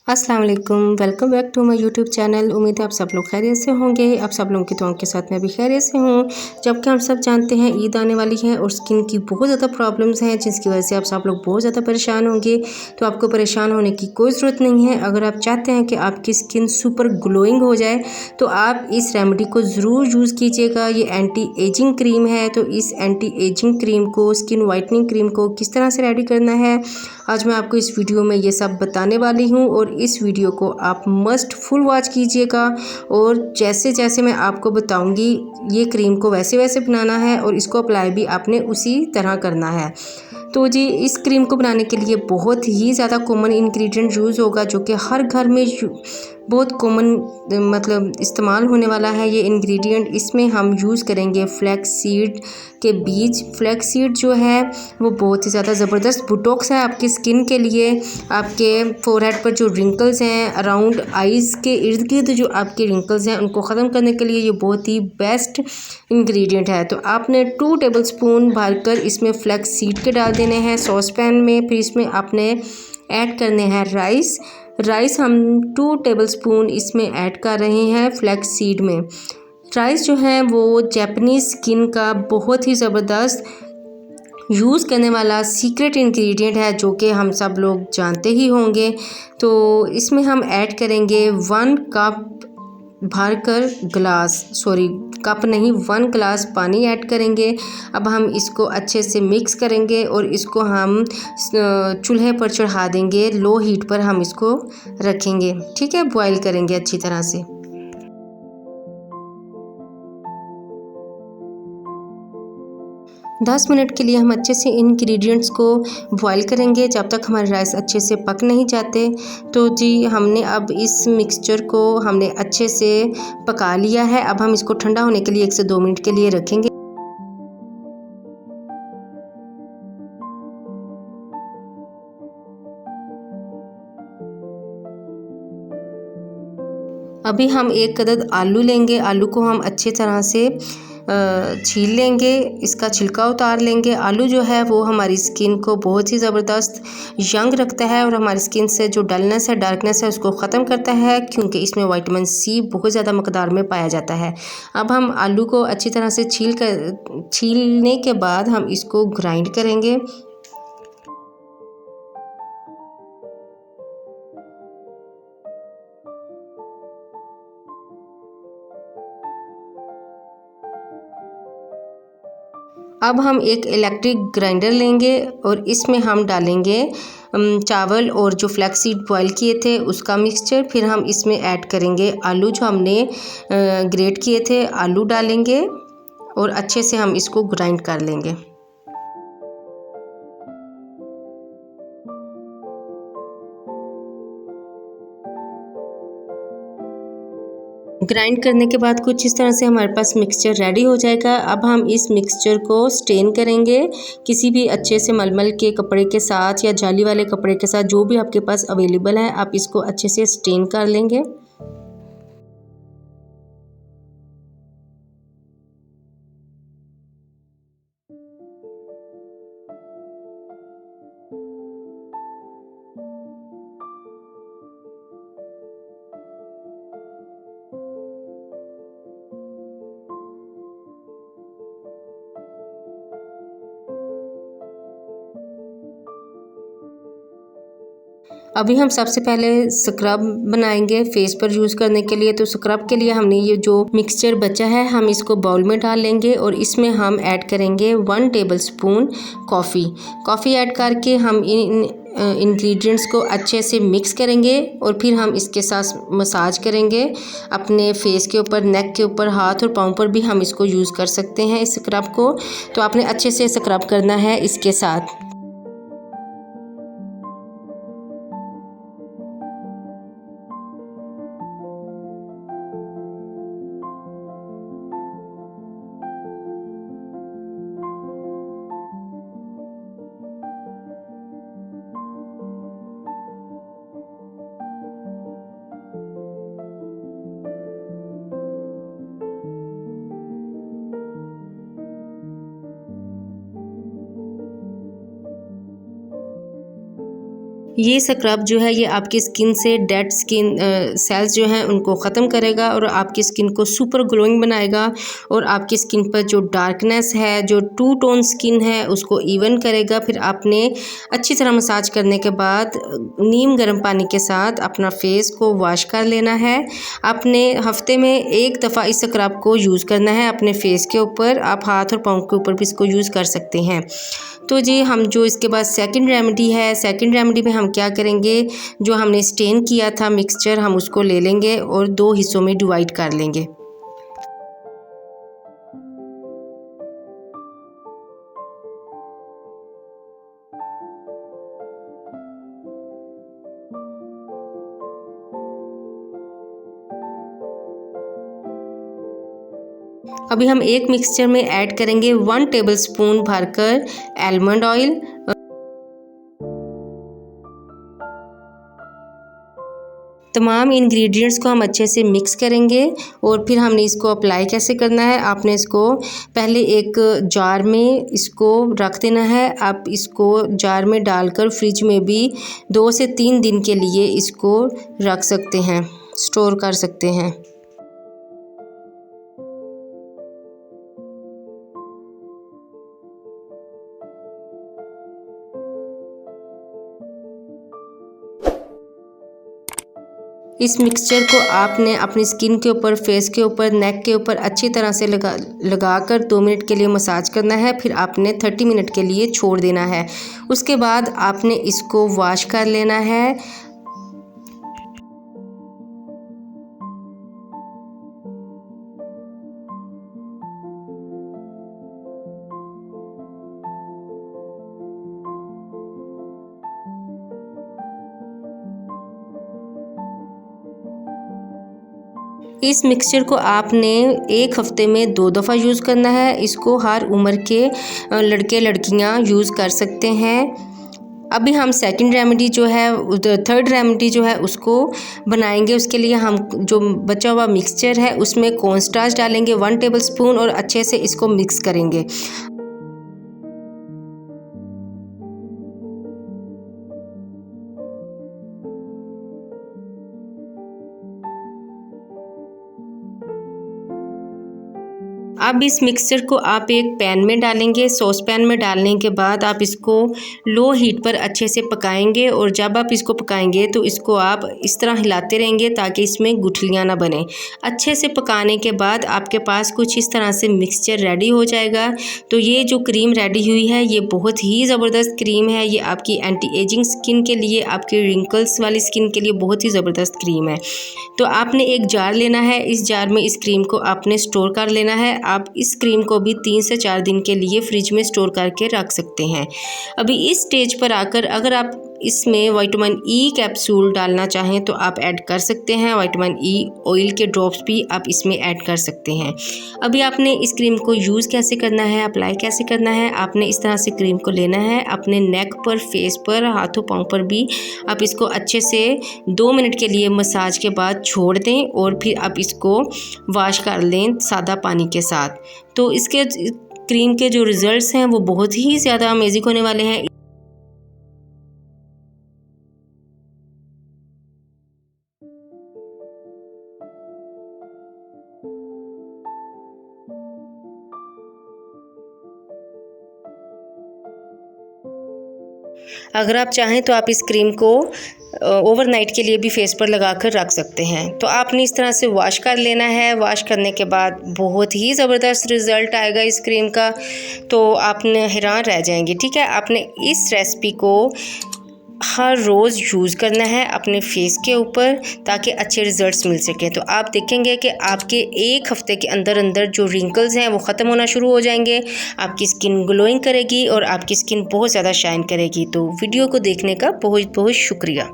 अस्सलाम वालेकुम, welcome back to my YouTube channel. उम्मीद है आप सब लोग खैरियत से होंगे। आप सब लोगों की दुआओं के साथ मैं भी खैरियत से हूँ। जबकि हम सब जानते हैं ईद आने वाली है और स्किन की बहुत ज़्यादा प्रॉब्लम्स हैं, जिसकी वजह से आप सब लोग बहुत ज़्यादा परेशान होंगे। तो आपको परेशान होने की कोई ज़रूरत नहीं है। अगर आप चाहते हैं कि आपकी स्किन सुपर ग्लोइंग हो जाए तो आप इस रेमेडी को ज़रूर यूज़ कीजिएगा। ये एंटी एजिंग क्रीम है, तो इस एंटी एजिंग क्रीम को, स्किन वाइटनिंग क्रीम को किस तरह से रेडी करना है, आज मैं आपको इस वीडियो में ये सब बताने वाली हूँ। और इस वीडियो को आप मस्ट फुल वॉच कीजिएगा और जैसे जैसे मैं आपको बताऊँगी ये क्रीम को वैसे वैसे बनाना है और इसको अप्लाई भी आपने उसी तरह करना है। तो जी, इस क्रीम को बनाने के लिए बहुत ही ज़्यादा कॉमन इंग्रेडिएंट यूज़ होगा, जो कि हर घर में बहुत कॉमन मतलब इस्तेमाल होने वाला है ये इंग्रेडिएंट। इसमें हम यूज़ करेंगे फ्लैक्स सीड के बीज। फ्लैक्स सीड जो है वो बहुत ही ज़्यादा ज़बरदस्त बुटॉक्स है आपकी स्किन के लिए। आपके फोरहेड पर जो रिंकल्स हैं, अराउंड आइज़ के इर्द गिर्द जो आपके रिंकल्स हैं, उनको ख़त्म करने के लिए ये बहुत ही बेस्ट इंग्रेडिएंट है। तो आपने 2 टेबलस्पून भरकर इसमें फ्लैक्स सीड के डाल देने हैं सॉस पैन में। फिर इसमें आपने ऐड करने हैं राइस हम 2 टेबलस्पून इसमें ऐड कर रहे हैं फ्लैक्स सीड में। राइस जो है वो जापानीज़ स्किन का बहुत ही ज़बरदस्त यूज़ करने वाला सीक्रेट इंग्रेडिएंट है, जो कि हम सब लोग जानते ही होंगे। तो इसमें हम ऐड करेंगे 1 कप भरकर कप नहीं, 1 गिलास पानी ऐड करेंगे। अब हम इसको अच्छे से मिक्स करेंगे और इसको हम चूल्हे पर चढ़ा देंगे। लो हीट पर हम इसको रखेंगे, ठीक है, बॉईल करेंगे अच्छी तरह से। दस मिनट के लिए हम अच्छे से इंग्रेडिएंट्स को बॉईल करेंगे, जब तक हमारे राइस अच्छे से पक नहीं जाते। तो जी, हमने अब इस मिक्सचर को हमने अच्छे से पका लिया है। अब हम इसको ठंडा होने के लिए 1 से 2 मिनट के लिए रखेंगे। अभी हम एक अदद आलू लेंगे। आलू को हम अच्छी तरह से छील लेंगे, इसका छिलका उतार लेंगे। आलू जो है वो हमारी स्किन को बहुत ही ज़बरदस्त यंग रखता है और हमारी स्किन से जो डलनेस है, डार्कनेस है, उसको ख़त्म करता है, क्योंकि इसमें विटामिन सी बहुत ज़्यादा मकदार में पाया जाता है। अब हम आलू को अच्छी तरह से छीलने के बाद हम इसको ग्राइंड करेंगे। अब हम एक इलेक्ट्रिक ग्राइंडर लेंगे और इसमें हम डालेंगे चावल और जो फ्लैक्स सीड बॉयल किए थे उसका मिक्सचर। फिर हम इसमें ऐड करेंगे आलू जो हमने ग्रेट किए थे, आलू डालेंगे और अच्छे से हम इसको ग्राइंड कर लेंगे। ग्राइंड करने के बाद कुछ इस तरह से हमारे पास मिक्सचर रेडी हो जाएगा। अब हम इस मिक्सचर को स्टेन करेंगे किसी भी अच्छे से मलमल के कपड़े के साथ या जाली वाले कपड़े के साथ, जो भी आपके पास अवेलेबल है, आप इसको अच्छे से स्टेन कर लेंगे। अभी हम सबसे पहले स्क्रब बनाएंगे फेस पर यूज़ करने के लिए। तो स्क्रब के लिए हमने ये जो मिक्सचर बचा है, हम इसको बाउल में डाल लेंगे और इसमें हम ऐड करेंगे 1 टेबलस्पून कॉफ़ी ऐड करके हम इन इंग्रेडिएंट्स को अच्छे से मिक्स करेंगे और फिर हम इसके साथ मसाज करेंगे अपने फेस के ऊपर, नेक के ऊपर, हाथ और पाँव पर भी हम इसको यूज़ कर सकते हैं इस स्क्रब को। तो आपने अच्छे से स्क्रब करना है इसके साथ। ये स्क्रब जो है ये आपकी स्किन से डेड स्किन सेल्स जो हैं उनको ख़त्म करेगा और आपकी स्किन को सुपर ग्लोइंग बनाएगा और आपकी स्किन पर जो डार्कनेस है, जो टू टोन स्किन है उसको इवन करेगा। फिर आपने अच्छी तरह मसाज करने के बाद नीम गर्म पानी के साथ अपना फेस को वॉश कर लेना है। आपने हफ्ते में एक दफ़ा इस स्क्रब को यूज़ करना है अपने फेस के ऊपर। आप हाथ और पाँव के ऊपर भी इसको यूज़ कर सकते हैं। तो जी हम जो इसके बाद सेकंड रेमेडी है, सेकंड रेमेडी में हम क्या करेंगे, जो हमने स्टेन किया था मिक्सचर हम उसको ले लेंगे और 2 हिस्सों में डिवाइड कर लेंगे। अभी हम एक मिक्सचर में ऐड करेंगे 1 टेबलस्पून भरकर आलमंड ऑयल। तमाम इंग्रेडिएंट्स को हम अच्छे से मिक्स करेंगे और फिर हमने इसको अप्लाई कैसे करना है, आपने इसको पहले एक जार में इसको रख देना है। आप इसको जार में डालकर फ्रिज में भी 2 से 3 दिन के लिए इसको रख सकते हैं, स्टोर कर सकते हैं। इस मिक्सचर को आपने अपनी स्किन के ऊपर, फेस के ऊपर, नेक के ऊपर अच्छी तरह से लगाकर 2 मिनट के लिए मसाज करना है। फिर आपने 30 मिनट के लिए छोड़ देना है। उसके बाद आपने इसको वॉश कर लेना है। इस मिक्सचर को आपने एक हफ्ते में 2 दफ़ा यूज़ करना है। इसको हर उम्र के लड़के लड़कियां यूज़ कर सकते हैं। अभी हम सेकंड रेमेडी जो है, थर्ड रेमेडी जो है उसको बनाएंगे। उसके लिए हम जो बचा हुआ मिक्सचर है उसमें कॉर्नस्टार्च डालेंगे 1 टेबलस्पून और अच्छे से इसको मिक्स करेंगे। अब इस मिक्सचर को आप एक पैन में डालेंगे। सॉस पैन में डालने के बाद आप इसको लो हीट पर अच्छे से पकाएंगे और जब आप इसको पकाएंगे तो इसको आप इस तरह हिलाते रहेंगे ताकि इसमें गुठलियाँ ना बने। अच्छे से पकाने के बाद आपके पास कुछ इस तरह से मिक्सचर रेडी हो जाएगा। तो ये जो क्रीम रेडी हुई है ये बहुत ही ज़बरदस्त क्रीम है। ये आपकी एंटी एजिंग स्किन के लिए, आपकी रिंकल्स वाली स्किन के लिए बहुत ही ज़बरदस्त क्रीम है। तो आपने एक जार लेना है, इस जार में इस क्रीम को आपने स्टोर कर लेना है। आप इस क्रीम को भी 3 से 4 दिन के लिए फ्रिज में स्टोर करके रख सकते हैं। अभी इस स्टेज पर आकर अगर आप इसमें विटामिन ई कैप्सूल डालना चाहें तो आप ऐड कर सकते हैं। विटामिन ई ऑयल के ड्रॉप्स भी आप इसमें ऐड कर सकते हैं। अभी आपने इस क्रीम को यूज़ कैसे करना है, अप्लाई कैसे करना है, आपने इस तरह से क्रीम को लेना है। अपने नेक पर, फेस पर, हाथों पाँव पर भी आप इसको अच्छे से 2 मिनट के लिए मसाज के बाद छोड़ दें और फिर आप इसको वॉश कर लें सादा पानी के साथ। तो इसके क्रीम के जो रिज़ल्ट्स हैं वो बहुत ही ज़्यादा अमेजिंग होने वाले हैं। अगर आप चाहें तो आप इस क्रीम को ओवरनाइट के लिए भी फेस पर लगाकर रख सकते हैं। तो आपने इस तरह से वॉश कर लेना है। वॉश करने के बाद बहुत ही ज़बरदस्त रिज़ल्ट आएगा इस क्रीम का, तो आपने हैरान रह जाएंगे। ठीक है, आपने इस रेसिपी को हर रोज़ यूज़ करना है अपने फेस के ऊपर ताकि अच्छे रिज़ल्ट्स मिल सकें। तो आप देखेंगे कि आपके एक हफ़्ते के अंदर अंदर जो रिंकल्स हैं वो ख़त्म होना शुरू हो जाएंगे। आपकी स्किन ग्लोइंग करेगी और आपकी स्किन बहुत ज़्यादा शाइन करेगी। तो वीडियो को देखने का बहुत बहुत शुक्रिया।